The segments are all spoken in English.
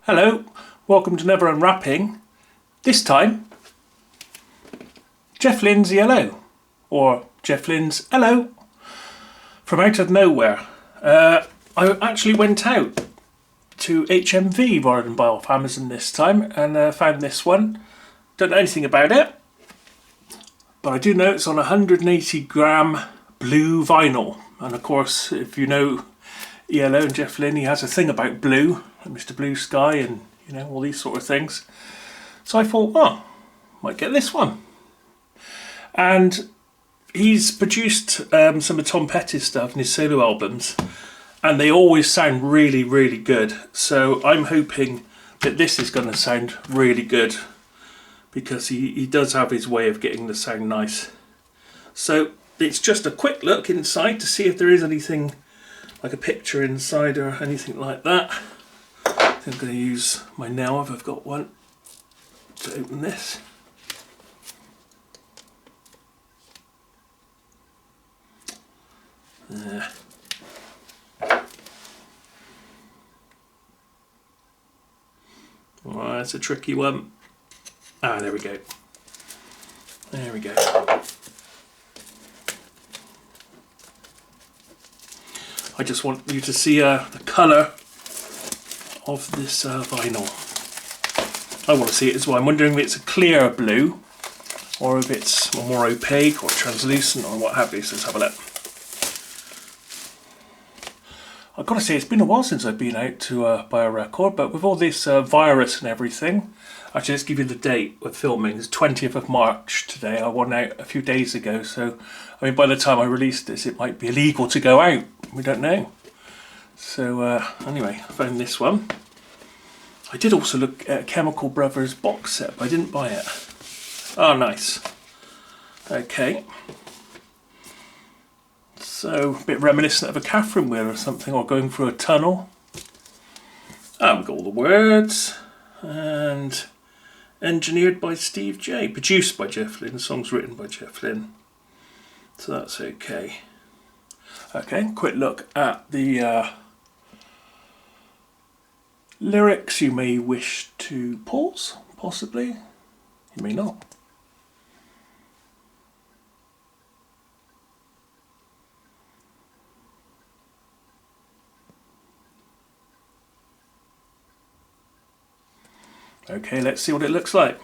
Hello, welcome to Never Unwrapping. This time, Jeff Lynne's ELO, or Jeff Lynne's ELO, from out of nowhere. I actually went out to HMV rather than buy off Amazon this time, and found this one. Don't know anything about it, but I do know it's on 180 gram blue vinyl. And of course, if you know ELO and Jeff Lynne, he has a thing about blue, and Mr. Blue Sky, and you know, all these sort of things. So I thought, oh, might get this one. And he's produced some of Tom Petty's stuff in his solo albums, and they always sound really, really good. So I'm hoping that this is going to sound really good, because he does have his way of getting the sound nice. So it's just a quick look inside to see if there is anything like a picture inside or anything like that. I'm going to use my nail if I've got one to open this. There. Well, that's a tricky one. Ah, there we go. There we go. I just want you to see the colour of this vinyl. I want to see it as well. I'm wondering if it's a clear blue or if it's more opaque or translucent or what have you. So let's have a look. I've got to say, it's been a while since I've been out to buy a record, but with all this virus and everything, actually let's give you the date of filming. It's 20th of March today. I went out a few days ago, so I mean by the time I release this it might be illegal to go out. We don't know. So anyway, I found this one. I did also look at a Chemical Brothers box set, but I didn't buy it. Oh, nice. Okay. So, a bit reminiscent of a Catherine wheel or something, or going through a tunnel. Ah, we've got all the words. And engineered by Steve J. Produced by Jeff Lynne. Songs written by Jeff Lynne. So that's okay. Okay, quick look at the lyrics. You may wish to pause, possibly. You may not. Okay, let's see what it looks like.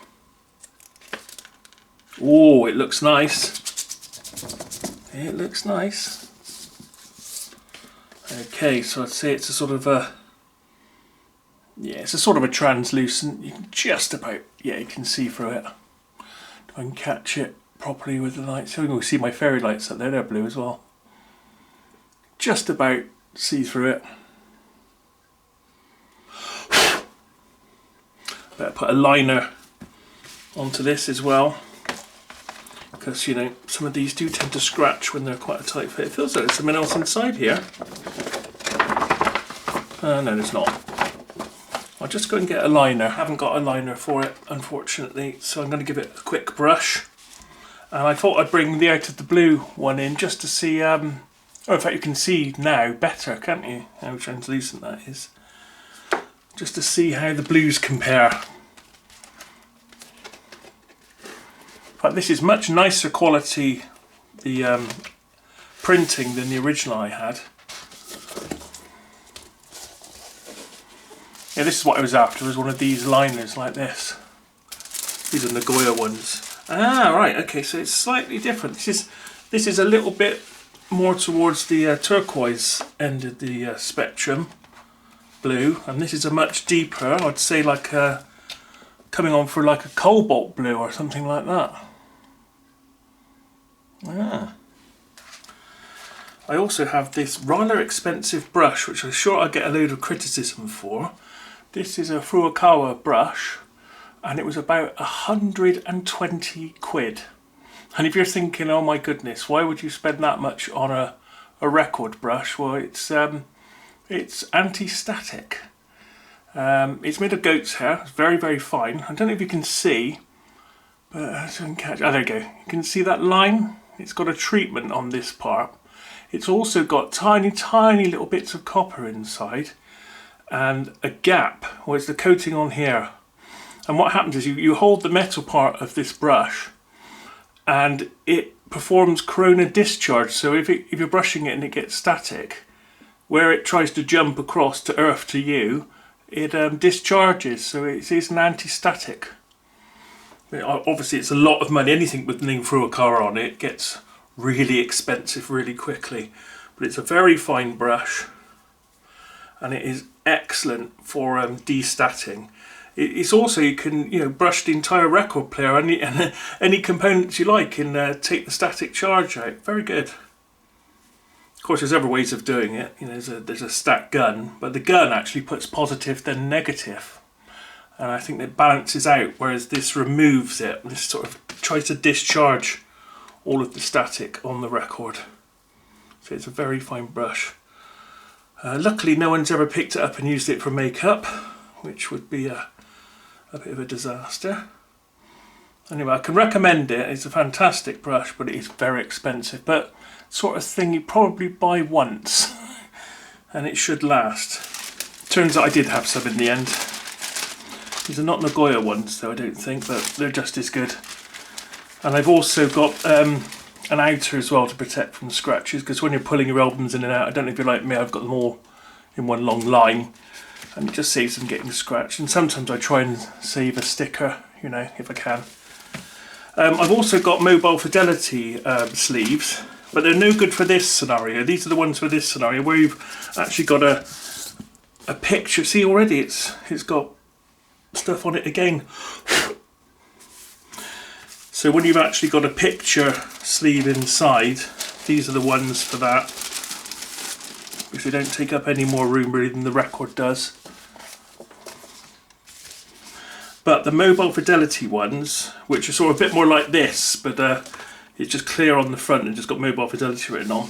Oh, it looks nice. It looks nice. Okay, so I'd say it's a sort of a, yeah, it's a sort of a translucent. You can just about, yeah, you can see through it. If I can catch it properly with the lights. So you can see my fairy lights up there, they're blue as well. Just about see through it. Better put a liner onto this as well, because you know some of these do tend to scratch when they're quite a tight fit. It feels like there's something else inside here. No, there's not. I'll just go and get a liner. I haven't got a liner for it, unfortunately, so I'm going to give it a quick brush. And I thought I'd bring the Out of the Blue one in just to see, oh, in fact you can see now better, can't you, how translucent that is. Just to see how the blues compare. But this is much nicer quality, the printing, than the original I had. Yeah, this is what I was after, was one of these liners like this. These are Nagoya ones. Ah, right, okay, so it's slightly different. This is a little bit more towards the turquoise end of the spectrum. Blue, and this is a much deeper, I'd say like coming on for like a cobalt blue or something like that. Ah. I also have this rather expensive brush, which I'm sure I'll get a load of criticism for. This is a Furukawa brush, and it was about 120 quid. And if you're thinking, oh my goodness, why would you spend that much on a record brush? Well, it's anti-static. It's made of goat's hair. It's very, very fine. I don't know if you can see, but I can catch. Oh, there you go. You can see that line? It's got a treatment on this part. It's also got tiny, tiny little bits of copper inside. and a gap where it's the coating on here. And what happens is you hold the metal part of this brush and it performs corona discharge. So if you're brushing it and it gets static, where it tries to jump across to earth to you, it discharges. So it's an anti-static. Obviously it's a lot of money. Anything with running through a car on it gets really expensive really quickly. But it's a very fine brush and it is excellent for destatting. It's also, you can brush the entire record player and any components you like and take the static charge out. Very good. Of course, there's other ways of doing it. There's a stack gun, but the gun actually puts positive then negative, and I think it balances out. Whereas this removes it. This sort of tries to discharge all of the static on the record. So it's a very fine brush. Luckily, no one's ever picked it up and used it for makeup, which would be a bit of a disaster. Anyway, I can recommend it. It's a fantastic brush, but it is very expensive. But sort of thing you probably buy once and it should last. Turns out I did have some in the end. These are not Nagoya ones though, I don't think, but they're just as good. And I've also got an outer as well to protect from scratches, because when you're pulling your albums in and out, I don't know if you're like me, I've got them all in one long line and it just saves them getting scratched. And sometimes I try and save a sticker, if I can. I've also got mobile fidelity sleeves, but they're no good for this scenario. These are the ones for this scenario where you've actually got a picture. See, already it's got stuff on it again. So when you've actually got a picture sleeve inside, these are the ones for that, because they don't take up any more room really than the record does. But the mobile fidelity ones, which are sort of a bit more like this, but it's just clear on the front and just got mobile fidelity written on.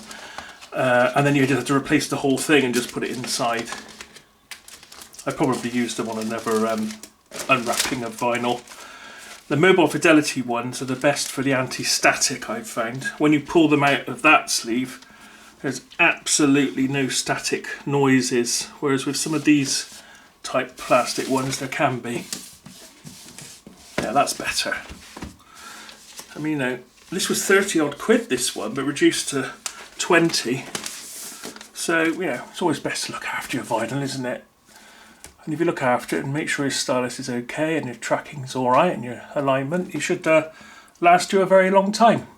And then you just have to replace the whole thing and just put it inside. I probably used them on another unwrapping of vinyl. The mobile fidelity ones are the best for the anti-static, I've found. When you pull them out of that sleeve, there's absolutely no static noises, whereas with some of these type plastic ones there can be. Yeah, that's better. I mean, this was 30 odd quid, this one, but reduced to 20. So, it's always best to look after your vinyl, isn't it? And if you look after it and make sure your stylus is okay and your tracking's alright and your alignment, it should last you a very long time.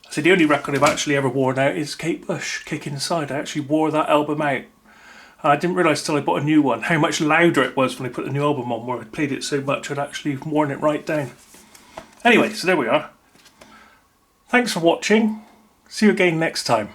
So the only record I've actually ever worn out is Kate Bush, Kick Inside. I actually wore that album out. I didn't realise till I bought a new one how much louder it was when I put the new album on, where I played it so much I'd actually worn it right down. Anyway, so there we are. Thanks for watching. See you again next time.